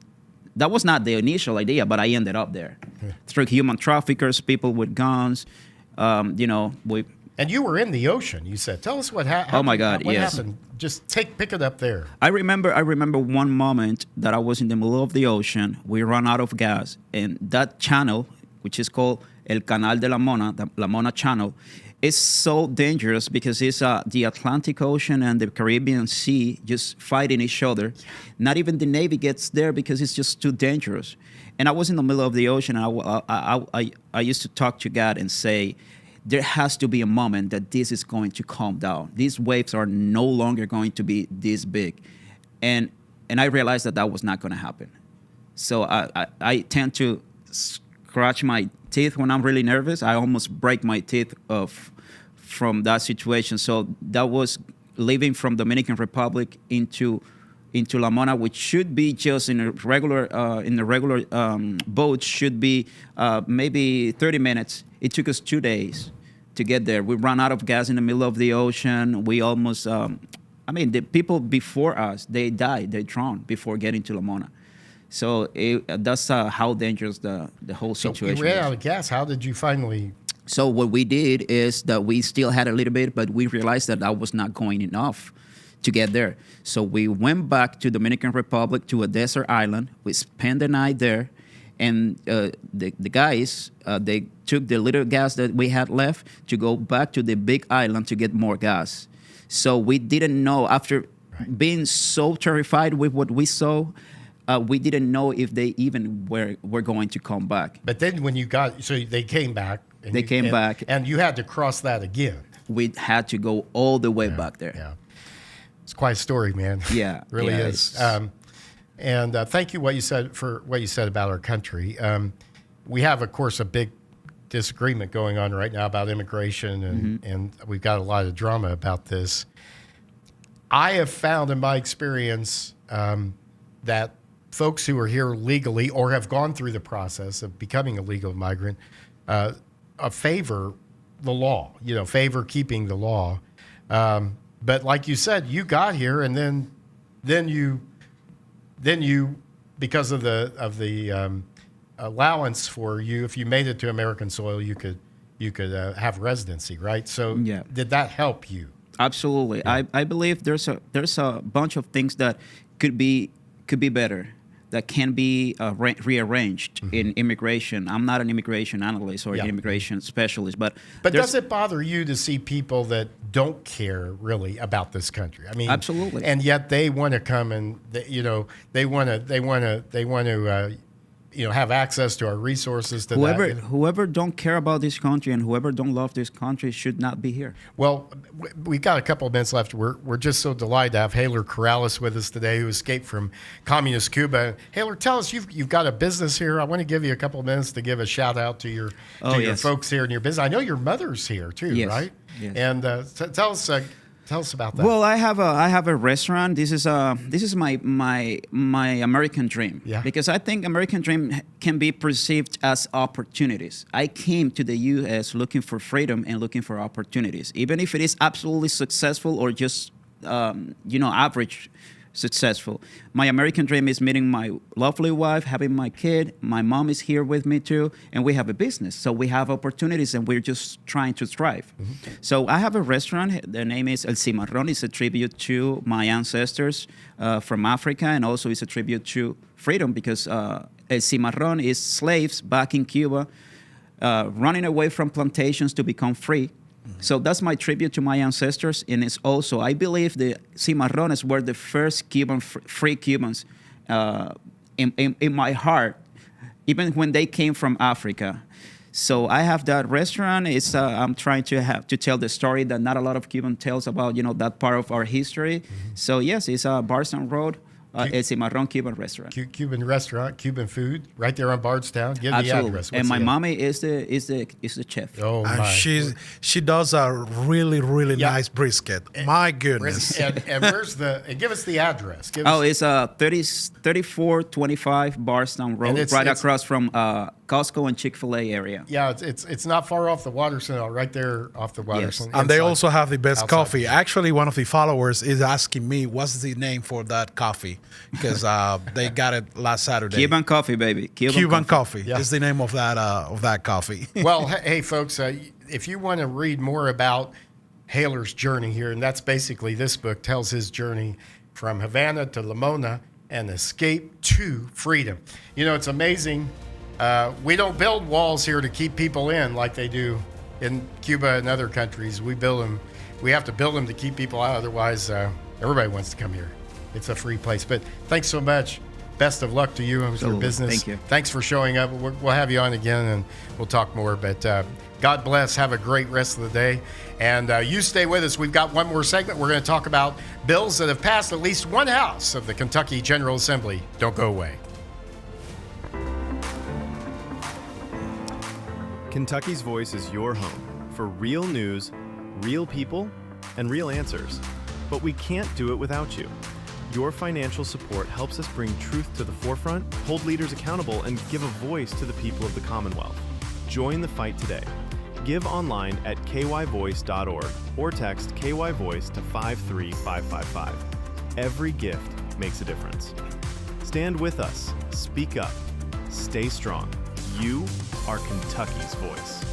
not the initial idea, but I ended up there through human traffickers, people with guns. And you were in the ocean. You said, "Tell us what happened." Oh my God, what yes. happened? Just pick it up there. I remember one moment that I was in the middle of the ocean. We ran out of gas, and that channel, which is called El Canal de la Mona, the La Mona Channel, is so dangerous because it's the Atlantic Ocean and the Caribbean Sea just fighting each other. Not even the Navy gets there because it's just too dangerous. And I was in the middle of the ocean, and I used to talk to God and say, there has to be a moment that this is going to calm down. These waves are no longer going to be this big. And I realized that was not going to happen. So I tend to scratch my teeth when I'm really nervous. I almost break my teeth from that situation. So that was leaving from Dominican Republic into La Mona, which should be just in a regular boat, should be maybe 30 minutes. It took us 2 days to get there. We ran out of gas in the middle of the ocean. We almost, the people before us, they died, they drowned before getting to La Mona. So that's how dangerous the whole situation So you ran is. out of gas. How did you finally? So what we did is that we still had a little bit, but we realized that was not going enough to get there. So we went back to Dominican Republic to a desert island. We spent the night there, and the guys, they took the little gas that we had left to go back to the big island to get more gas. So we didn't know, after being so terrified with what we saw, we didn't know if they even were going to come back. But then when you got, so they came back. And They came back. and you had to cross that again. We had to go all the way back there. Yeah, it's quite a story, man. Yeah, really yeah, is. it's- And thank you for what you said about our country. We have, of course, a big disagreement going on right now about immigration, and we've got a lot of drama about this. I have found in my experience that folks who are here legally or have gone through the process of becoming a legal migrant favor the law, favor keeping the law. But like you said, you got here, and then you, because of the allowance for you, if you made it to American soil, you could have residency, right? So Yeah. did that help you? Absolutely. Yeah. I believe there's a bunch of things that could be better, that can be rearranged in immigration. I'm not an immigration analyst or an immigration specialist, but does it bother you to see people that don't care really about this country? I mean, absolutely. And yet they want to come and they want to have access to our resources. To whoever don't care about this country and whoever don't love this country should not be here. Well, we've got a couple of minutes left. We're just so delighted to have Haler Corrales with us today, who escaped from communist Cuba. Haler, tell us, you've got a business here. I want to give you a couple of minutes to give a shout out to your folks here in your business. I know your mother's here too, Yes. right? Yes. And tell us Tell us about that. Well, I have a restaurant. This is my American dream. Yeah. Because I think American dream can be perceived as opportunities. I came to the U.S. looking for freedom and looking for opportunities, even if it is absolutely successful or just average successful. My American dream is meeting my lovely wife, having my kid. My mom is here with me too, and we have a business. So we have opportunities, and we're just trying to thrive. Mm-hmm. So I have a restaurant. The name is El Cimarrón. It's a tribute to my ancestors from Africa, and also it's a tribute to freedom because El Cimarrón is slaves back in Cuba running away from plantations to become free. So that's my tribute to my ancestors, and it's also, I believe the Cimarrones were the first free Cubans in my heart, even when they came from Africa. So I have that restaurant. It's I'm trying to tell the story that not a lot of Cuban tells about, that part of our history. Mm-hmm. So yes, it's Bardstown Road. El Cimarrón Cuban restaurant. Cuban restaurant, Cuban food, right there on Bardstown. Give Absolutely. the address. What's and my the mommy is the chef. Oh my! She does a really nice brisket. My goodness. And where's and give us the address. It's 3425 Bardstown Road, across from Costco and Chick-fil-A area. Yeah, it's not far off the Waterson, right there off the Waterson. Yes. And they also have the best outside. coffee. Actually, one of the followers is asking me, what's the name for that coffee? Because they got it last Saturday. Cuban coffee, baby. Cuban coffee Yeah. is the name of that coffee. Well, hey, folks, if you want to read more about Haler's journey here, and that's basically this book tells his journey from Havana to Lamona and escape to freedom. It's amazing. We don't build walls here to keep people in like they do in Cuba and other countries. We build them. We have to build them to keep people out. Otherwise, everybody wants to come here. It's a free place. But thanks so much. Best of luck to you and your business. Thank you. Thanks for showing up. We'll have you on again, and we'll talk more. But God bless. Have a great rest of the day. And you stay with us. We've got one more segment. We're going to talk about bills that have passed at least one house of the Kentucky General Assembly. Don't go away. Kentucky's Voice is your home for real news, real people, and real answers. But we can't do it without you. Your financial support helps us bring truth to the forefront, hold leaders accountable, and give a voice to the people of the Commonwealth. Join the fight today. Give online at kyvoice.org or text KYVoice to 53555. Every gift makes a difference. Stand with us. Speak up. Stay strong. You are Kentucky's voice.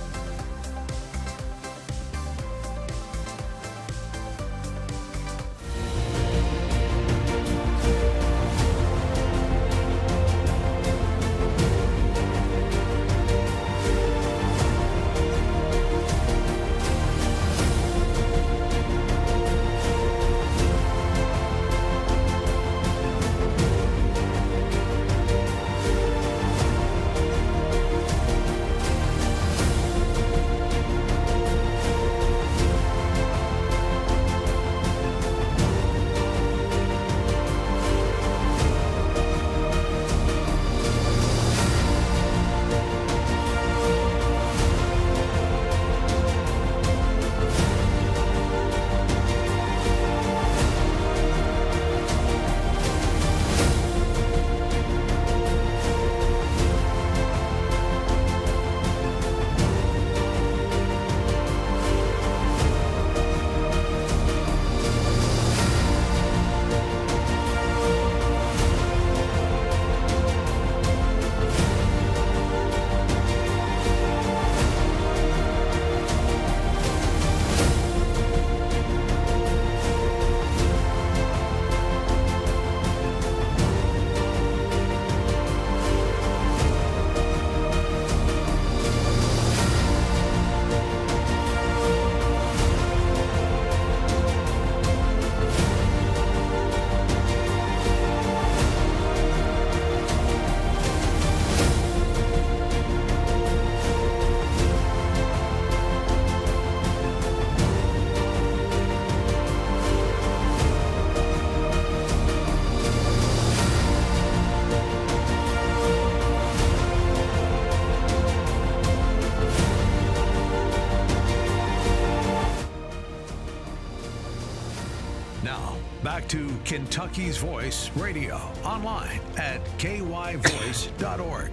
back to Kentucky's Voice Radio online at kyvoice.org.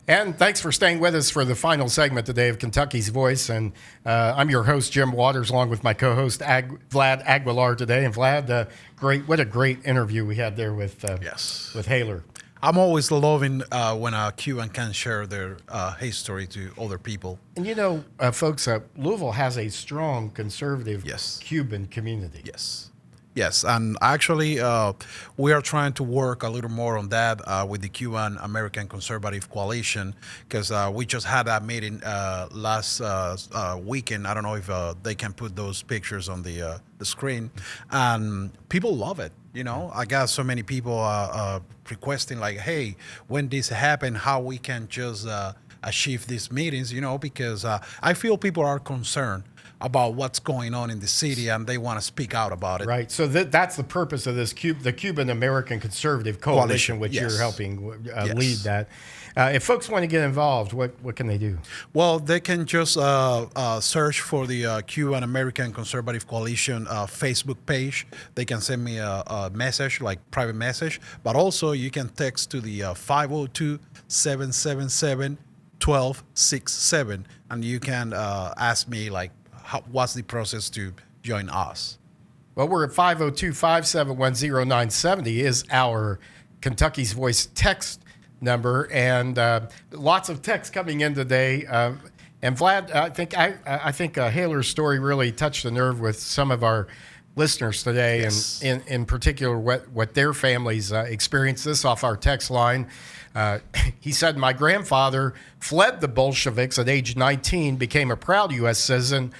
And thanks for staying with us for the final segment today of Kentucky's Voice. And I'm your host, Jim Waters, along with my co-host, Vlad Aguilar today. And Vlad, what a great interview we had there with Haler. I'm always loving when a Cuban can share their history to other people. And you know, folks, Louisville has a strong conservative Cuban community. Yes, and actually, we are trying to work a little more on that with the Cuban American Conservative Coalition, because we just had that meeting last weekend. I don't know if they can put those pictures on the screen, and people love it. You know, I got so many people requesting, like, hey, when this happen, how we can just achieve these meetings, you know, because I feel people are concerned about what's going on in the city, and they want to speak out about it. Right. So that's the purpose of this the Cuban American Conservative Coalition, which you're helping lead that. If folks want to get involved, what can they do? Well, they can just search for the Cuban American Conservative Coalition Facebook page. They can send me a message, like private message, but also you can text to the 502-777-1267, and you can ask me, like, what's the process to join us? Well, we're at 502-571-0970 is our Kentucky's Voice text number, and lots of texts coming in today. And Vlad, I think Haler's story really touched the nerve with some of our listeners today, and in particular what their families experienced. This off our text line. He said, "My grandfather fled the Bolsheviks at age 19, became a proud U.S. citizen,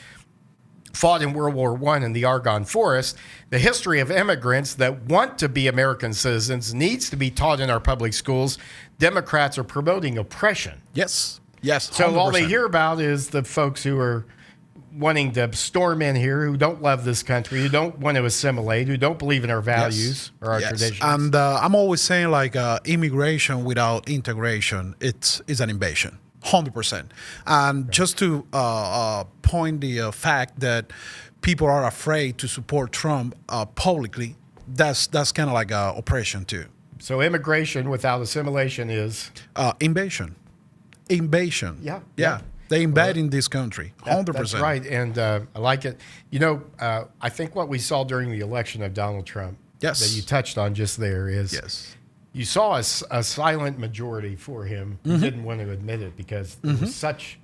fought in World War I in the Argonne Forest. The history of immigrants that want to be American citizens needs to be taught in our public schools. Democrats are promoting oppression." Yes. So 100%. all they hear about is the folks who are wanting to storm in here, who don't love this country, who don't want to assimilate, who don't believe in our values or our traditions. And I'm always saying, like, immigration without integration, it's an invasion. 100%. And just to point the fact that people are afraid to support Trump publicly, that's kind of like oppression too. So immigration without assimilation is invasion. Yeah. They invade in this country. 100%. That's right, and I like it. You know, I think what we saw during the election of Donald Trump that you touched on just there is you saw a silent majority for him who didn't want to admit it, because there was such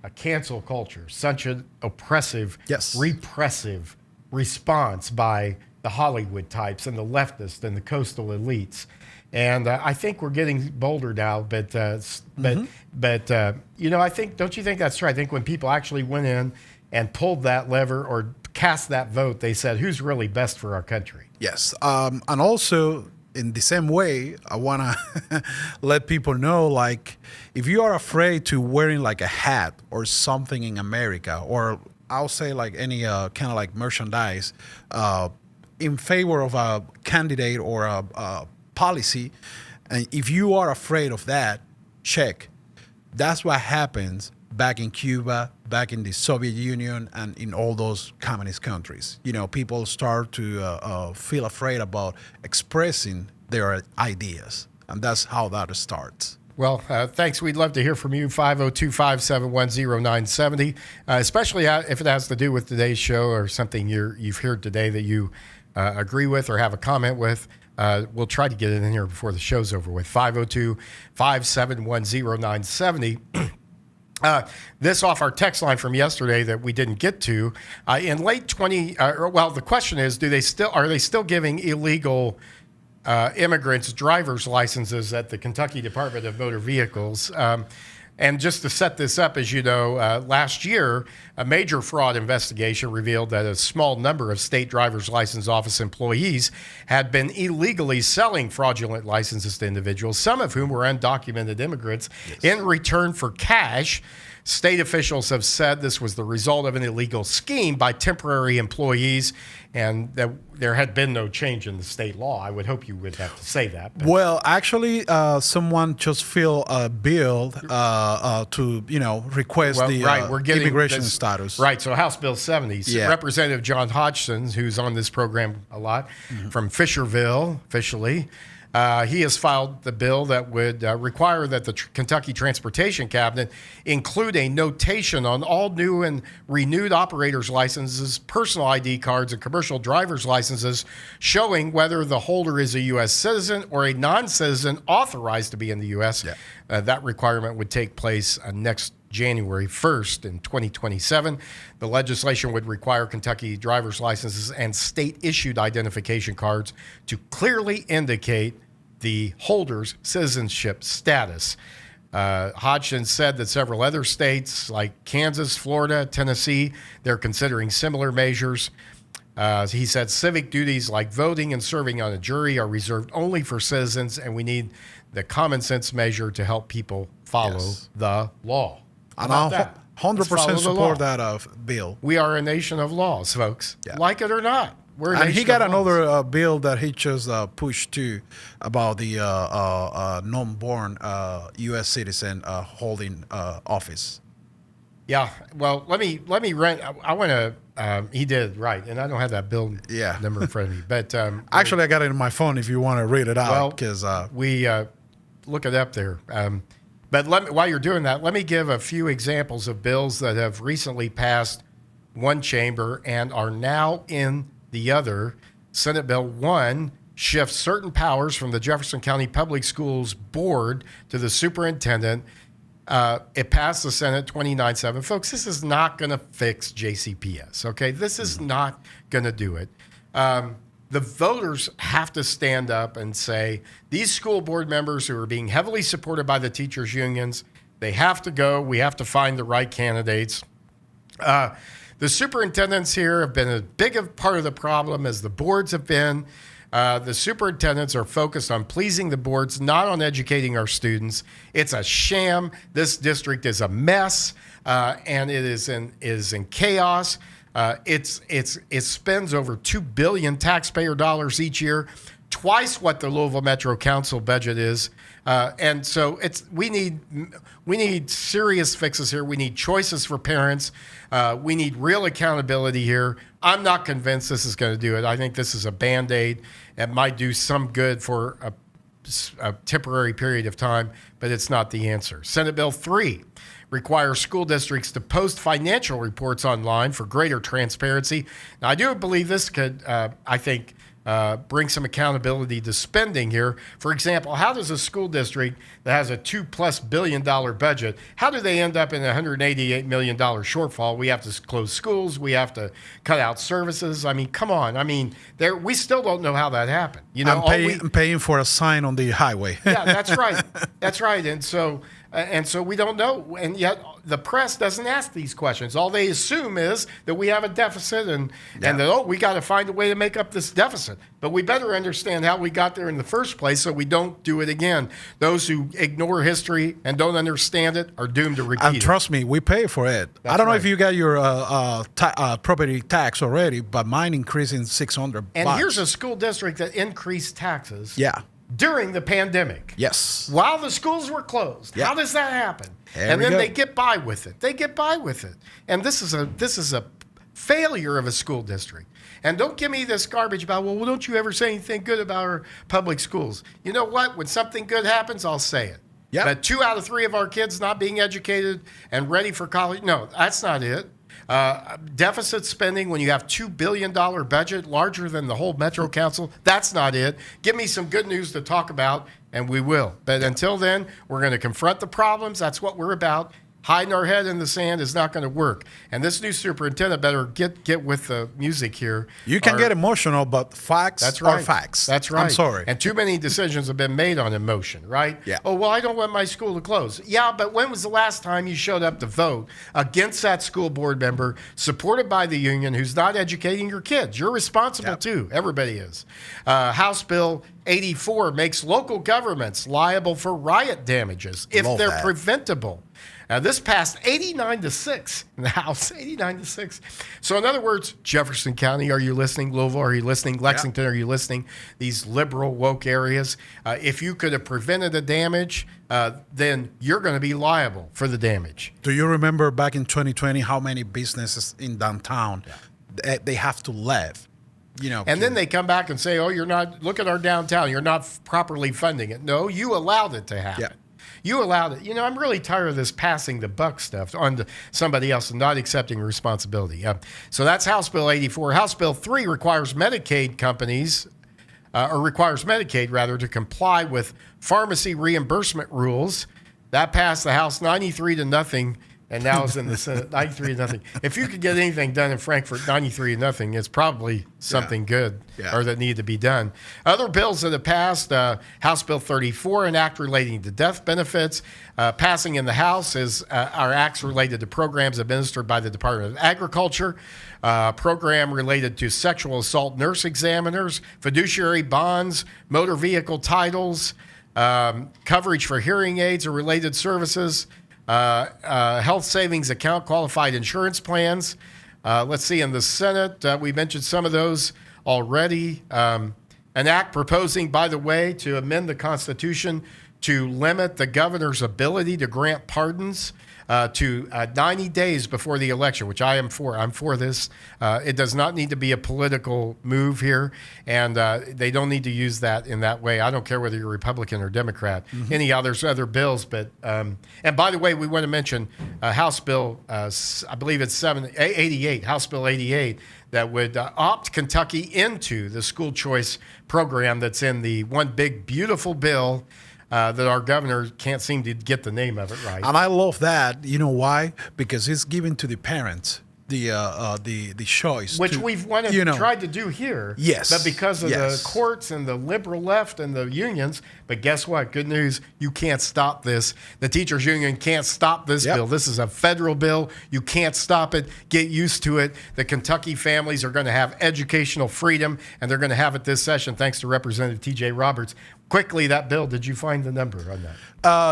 a cancel culture, such an oppressive, repressive response by the Hollywood types and the leftists and the coastal elites. And I think we're getting bolder now, but you know, don't you think that's true? I think when people actually went in and pulled that lever or cast that vote, they said, who's really best for our country? Yes. And also, in the same way, I want to let people know, like, if you are afraid to wearing like a hat or something in America, or I'll say like any kind of like merchandise in favor of a candidate or a policy, and if you are afraid of that, check. That's what happens back in Cuba, back in the Soviet Union, and in all those communist countries. You know, people start to feel afraid about expressing their ideas, and that's how that starts. Well, thanks. We'd love to hear from you, 502-571-0970, especially if it has to do with today's show or something you've heard today that you agree with or have a comment with. We'll try to get it in here before the show's over with. 502-571-0970. This off our text line from yesterday that we didn't get to. In late the question is, are they still giving illegal immigrants driver's licenses at the Kentucky Department of Motor Vehicles? And just to set this up, as you know, last year, a major fraud investigation revealed that a small number of state driver's license office employees had been illegally selling fraudulent licenses to individuals, some of whom were undocumented immigrants, in return for cash. State officials have said this was the result of an illegal scheme by temporary employees, and that there had been no change in the state law. I would hope you would have to say that. But. Well, actually, someone just filed a bill to request we're getting immigration this, status. Right. So House Bill 70. Yeah. Representative John Hodgson, who's on this program a lot, from Fisherville, officially. He has filed the bill that would require that the Kentucky Transportation Cabinet include a notation on all new and renewed operators' licenses, personal ID cards, and commercial driver's licenses showing whether the holder is a U.S. citizen or a non-citizen authorized to be in the U.S. Yeah. That requirement would take place next January 1st in 2027. The legislation would require Kentucky driver's licenses and state-issued identification cards to clearly indicate the holder's citizenship status. Hodgson said that several other states like Kansas, Florida, Tennessee, they're considering similar measures. He said civic duties like voting and serving on a jury are reserved only for citizens, and we need the common sense measure to help people follow the law. And I'll 100% support that bill. We are a nation of laws, folks. Yeah. Like it or not. And he got another bill that he just pushed too about the non-born U.S. citizen holding office. Yeah, well, let me rent. I want to. He did right, and I don't have that bill number in front of me. But actually, I got it in my phone. If you want to read it out, because we look it up there. But while you're doing that, let me give a few examples of bills that have recently passed one chamber and are now in the other. Senate Bill 1 shifts certain powers from the Jefferson County Public Schools Board to the superintendent. It passed the Senate 29-7. Folks, this is not going to fix JCPS, okay? This is not going to do it. The voters have to stand up and say, these school board members who are being heavily supported by the teachers' unions, they have to go. We have to find the right candidates. The superintendents here have been as big a part of the problem as the boards have been. The superintendents are focused on pleasing the boards, not on educating our students. It's a sham. This district is a mess, and it is in chaos. It spends over $2 billion taxpayer dollars each year, twice what the Louisville Metro Council budget is. And so we need serious fixes here. We need choices for parents. We need real accountability here. I'm not convinced this is going to do it. I think this is a Band-Aid. It might do some good for a temporary period of time, but it's not the answer. Senate Bill 3 requires school districts to post financial reports online for greater transparency. Now, I do believe this could, bring some accountability to spending here. For example, how does a school district that has a $2+ billion budget, how do they end up in a $188 million shortfall? We have to close schools. We have to cut out services. I mean, come on. I mean, we still don't know how that happened. You know, I'm paying for a sign on the highway. Yeah, that's right. That's right. And so we don't know. And yet the press doesn't ask these questions. All they assume is that we have a deficit and that, we got to find a way to make up this deficit. But we better understand how we got there in the first place so we don't do it again. Those who ignore history and don't understand it are doomed to repeat it. And trust me, we pay for it. I don't know if you got your property tax already, but mine increasing $600. And here's a school district that increased taxes. Yeah. During the pandemic. Yes. While the schools were closed. Yeah. How does that happen? They get by with it. They get by with it. And this is a failure of a school district. And don't give me this garbage about, well, don't you ever say anything good about our public schools? You know what? When something good happens, I'll say it. Yep. That 2 out of 3 of our kids not being educated and ready for college. No, that's not it. Deficit spending when you have $2 billion budget, larger than the whole Metro Council, that's not it. Give me some good news to talk about, and we will. But until then, we're going to confront the problems. That's what we're about. Hiding our head in the sand is not going to work. And this new superintendent better get with the music here. You can get emotional, but facts are facts. That's right. I'm sorry. And too many decisions have been made on emotion, right? Yeah. Oh, well, I don't want my school to close. Yeah, but when was the last time you showed up to vote against that school board member supported by the union who's not educating your kids? You're responsible too. Everybody is. House Bill 84 makes local governments liable for riot damages if Love they're that. preventable. This passed 89-6 in the House, 89-6. So in other words, Jefferson County, are you listening? Louisville, are you listening? Lexington, are you listening? These liberal woke areas. If you could have prevented the damage, then you're going to be liable for the damage. Do you remember back in 2020 how many businesses in downtown they have to leave? You know, And then they come back and say, oh, you're not, look at our downtown. You're not properly funding it. No, you allowed it to happen. Yeah. You allowed it. You know, I'm really tired of this passing the buck stuff on to somebody else and not accepting responsibility. So that's House Bill 84. House Bill 3 requires Medicaid companies, or requires Medicaid, rather, to comply with pharmacy reimbursement rules. That passed the House 93-0. And now it's in the Senate, 93-0. If you could get anything done in Frankfurt, 93-0, it's probably something good or that needed to be done. Other bills that have passed, House Bill 34, an act relating to death benefits. Passing in the House are acts related to programs administered by the Department of Agriculture, program related to sexual assault nurse examiners, fiduciary bonds, motor vehicle titles, coverage for hearing aids or related services, health savings account qualified insurance plans. Let's see, in the Senate, we mentioned some of those already. An act proposing, by the way, to amend the Constitution to limit the governor's ability to grant pardons to 90 days before the election, which I am for. I'm for this. It does not need to be a political move here, and they don't need to use that in that way. I don't care whether you're Republican or Democrat. Anyhow, there's other bills, but and by the way, we want to mention House Bill, I believe it's 88, House Bill 88, that would opt Kentucky into the school choice program that's in the one big beautiful bill that our governor can't seem to get the name of it right. And I love that. You know why? Because it's given to the parents the choice, which to, we've tried to do here. Yes. But because of Yes. the courts and the liberal left and the unions, but guess what? Good news, you can't stop this. The teachers union can't stop this bill. This is a federal bill. You can't stop it. Get used to it. The Kentucky families are going to have educational freedom, and they're going to have it this session thanks to Representative T.J. Roberts. Quickly, that bill, did you find the number on that?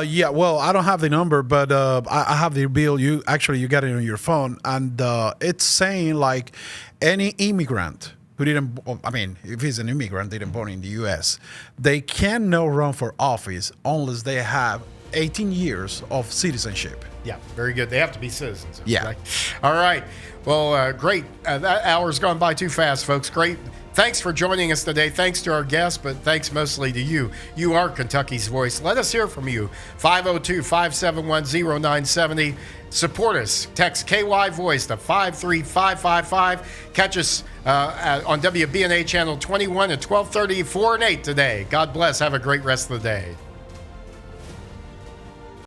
Yeah, well, I don't have the number, but I have the bill. You got it on your phone, and it's saying like any immigrant who didn't, I mean, if he's an immigrant, didn't born in the U.S., they cannot run for office unless they have 18 years of citizenship. Yeah, very good. They have to be citizens. Yeah. Right? All right. Well, great. That hour's gone by too fast, folks. Great. Thanks for joining us today. Thanks to our guests, but thanks mostly to you. You are Kentucky's voice. Let us hear from you. 502-571-0970. Support us. Text KY Voice to 53555. Catch us on WBNA Channel 21 at 12:30, 4 and 8 today. God bless. Have a great rest of the day.